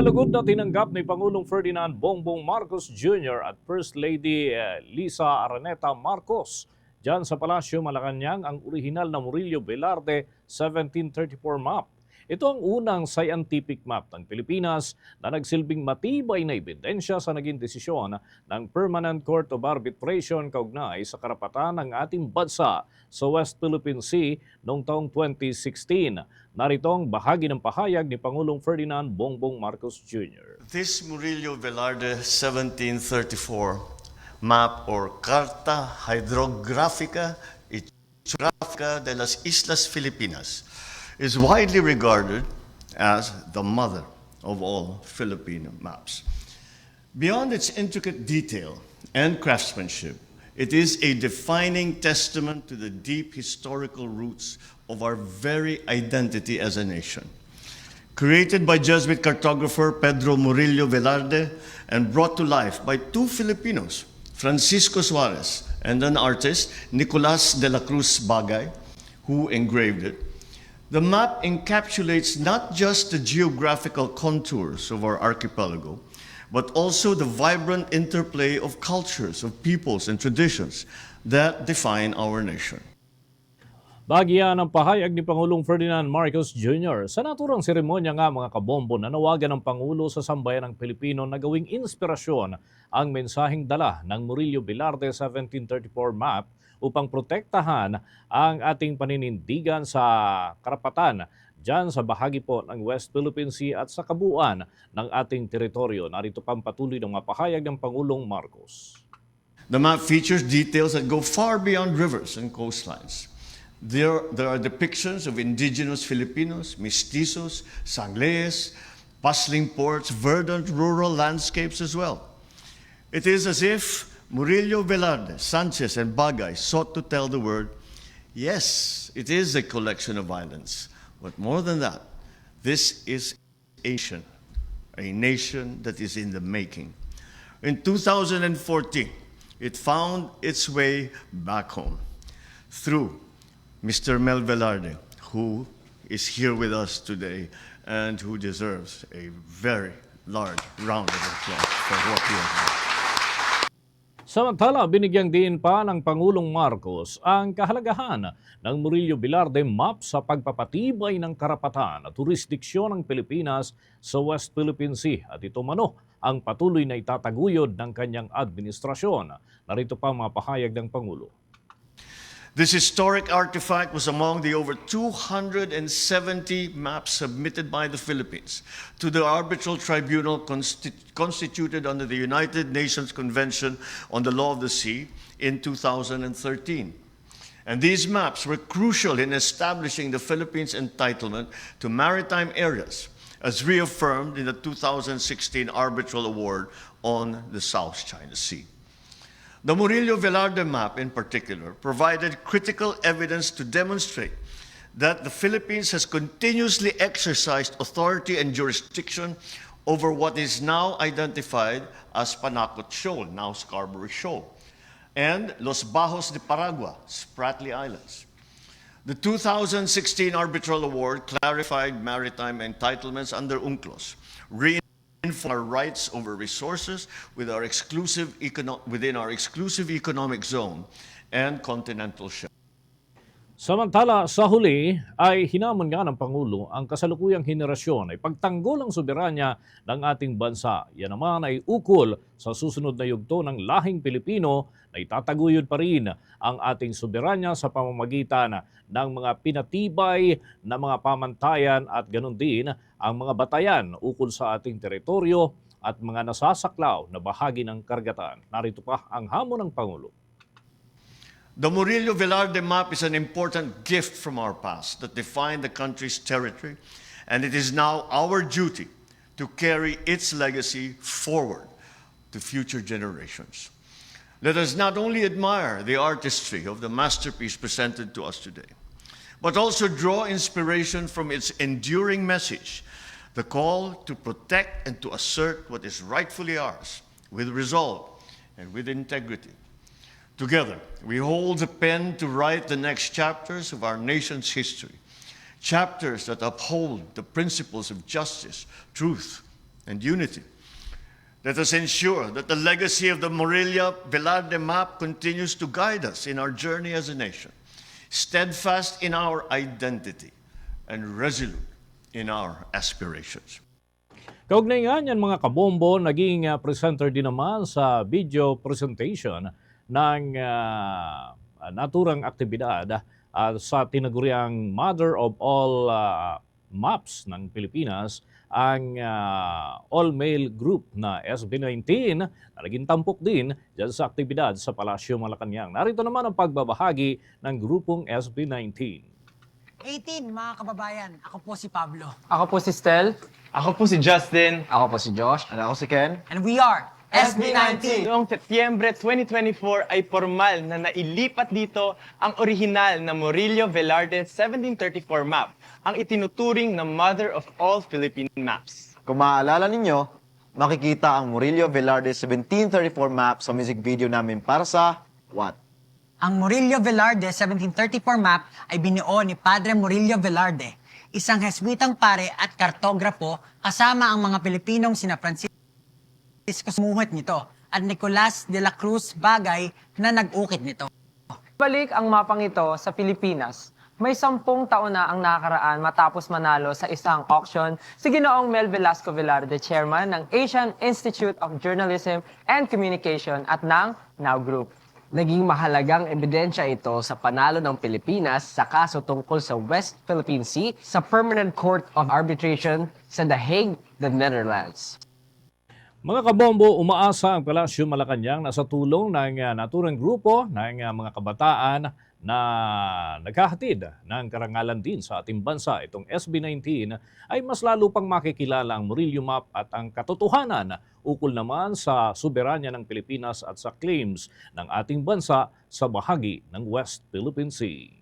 Malugod na tinanggap ni Pangulong Ferdinand Bongbong Marcos Jr. at First Lady Lisa Araneta Marcos diyan sa Palasyo Malacanang ang orihinal na Murillo Velarde 1734 map. Ito ang unang scientific map ng Pilipinas na nagsilbing matibay na ebidensya sa naging desisyon ng Permanent Court of Arbitration kaugnay sa karapatan ng ating bansa sa West Philippine Sea noong taong 2016. Narito ang bahagi ng pahayag ni Pangulong Ferdinand Bongbong Marcos Jr. This Murillo Velarde 1734 map or Carta Hydrográfica y Geográfica de las Islas Filipinas is widely regarded as the mother of all Filipino maps. Beyond its intricate detail and craftsmanship, it is a defining testament to the deep historical roots of our very identity as a nation. Created by Jesuit cartographer Pedro Murillo Velarde and brought to life by two Filipinos, Francisco Suarez and an artist, Nicolas de la Cruz Bagay, who engraved it, the map encapsulates not just the geographical contours of our archipelago, but also the vibrant interplay of cultures, of peoples, and traditions that define our nation. Bahagi ng pahayag ni Pangulong Ferdinand Marcos Jr. Sa naturang seremonya nga mga kabombo na nawagan ng Pangulo sa sambayan ng Pilipino na gawing inspirasyon ang mensaheng dala ng Murillo Velarde 1734 map upang protektahan ang ating paninindigan sa karapatan dyan sa bahagi po ng West Philippine Sea at sa kabuuan ng ating teritoryo. Narito pang patuloy ng mapahayag ng Pangulong Marcos. The map features details that go far beyond rivers and coastlines. There are depictions of indigenous Filipinos, mestizos, sanglees, bustling ports, verdant rural landscapes as well. It is as if Murillo Velarde, Sanchez, and Bagay sought to tell the world, yes, it is a collection of islands, but more than that, this is a nation that is in the making. In 2014, it found its way back home through Mr. Mel Velarde, who is here with us today and who deserves a very large round of applause for what he has done. Samantala, binigyang diin pa ng Pangulong Marcos ang kahalagahan ng Murillo Velarde map sa pagpapatibay ng karapatan at jurisdiksyon ng Pilipinas sa West Philippine Sea at ito mano ang patuloy na itataguyod ng kanyang administrasyon. Narito pa ang mga pahayag ng Pangulo. This historic artifact was among the over 270 maps submitted by the Philippines to the arbitral tribunal constituted under the United Nations Convention on the Law of the Sea in 2013. And these maps were crucial in establishing the Philippines' entitlement to maritime areas, as reaffirmed in the 2016 arbitral award on the South China Sea. The Murillo Velarde map, in particular, provided critical evidence to demonstrate that the Philippines has continuously exercised authority and jurisdiction over what is now identified as Panacot Shoal, now Scarborough Shoal, and Los Bajos de Paragua, Spratly Islands. The 2016 arbitral award clarified maritime entitlements under UNCLOS, our rights over resources within our exclusive economic zone and continental shelf. Samantala, sa huli ay hinamon nga ng Pangulo ang kasalukuyang henerasyon ay pagtanggol ang soberanya ng ating bansa. Yan naman ay ukol sa susunod na yugto ng lahing Pilipino na itataguyod pa rin ang ating soberanya sa pamamagitan ng mga pinatibay na mga pamantayan at ganun din ang mga batayan ukol sa ating teritoryo at mga nasasaklaw na bahagi ng karagatan. Narito pa ang hamon ng Pangulo. The Murillo Velarde map is an important gift from our past that defined the country's territory, and it is now our duty to carry its legacy forward to future generations. Let us not only admire the artistry of the masterpiece presented to us today, but also draw inspiration from its enduring message, the call to protect and to assert what is rightfully ours, with resolve and with integrity. Together, we hold the pen to write the next chapters of our nation's history, chapters that uphold the principles of justice, truth, and unity. Let us ensure that the legacy of the Morelia-Velarde map continues to guide us in our journey as a nation, steadfast in our identity and resolute in our aspirations. Kaugnay nga yan mga kabombo, naging presenter din naman sa video presentation ng naturang aktibidad sa tinaguriang Mother of All Maps ng Pilipinas, ang all-male group na SB19 na naging tampok din dyan sa aktibidad sa Palasyo Malacanang. Narito naman ang pagbabahagi ng grupong SB19. 18, mga kababayan. Ako po si Pablo. Ako po si Stel. Ako po si Justin. Ako po si Josh. At ako si Ken. And we are SB19. Noong Setyembre 2024 ay formal na nailipat dito ang orihinal na Murillo-Velarde 1734 map, ang itinuturing na mother of all Philippine maps. Kung maaalala ninyo, makikita ang Murillo-Velarde 1734 map sa music video namin para sa What? Ang Murillo-Velarde 1734 map ay binuo ni Padre Murillo Velarde, isang Heswitang pare at kartograpo kasama ang mga Pilipinong sina Francisco Sumuhot nito at Nicolas de la Cruz Bagay na nag-ukit nito. Balik ang mapang ito sa Pilipinas. May 10 taon na ang nakakaraan matapos manalo sa isang auction si Ginoong Mel Velasco Velarde, chairman ng Asian Institute of Journalism and Communication at ng Now Group. Naging mahalagang ebidensya ito sa panalo ng Pilipinas sa kaso tungkol sa West Philippine Sea sa Permanent Court of Arbitration sa The Hague, the Netherlands. Mga kabombo, umaasa ang Palasyo Malacanang na sa tulong ng naturang grupo ng mga kabataan na naghahatid ng karangalan din sa ating bansa, itong SB19, ay mas lalo pang makikilala ang Murillo Map at ang katotohanan ukol naman sa soberanya ng Pilipinas at sa claims ng ating bansa sa bahagi ng West Philippine Sea.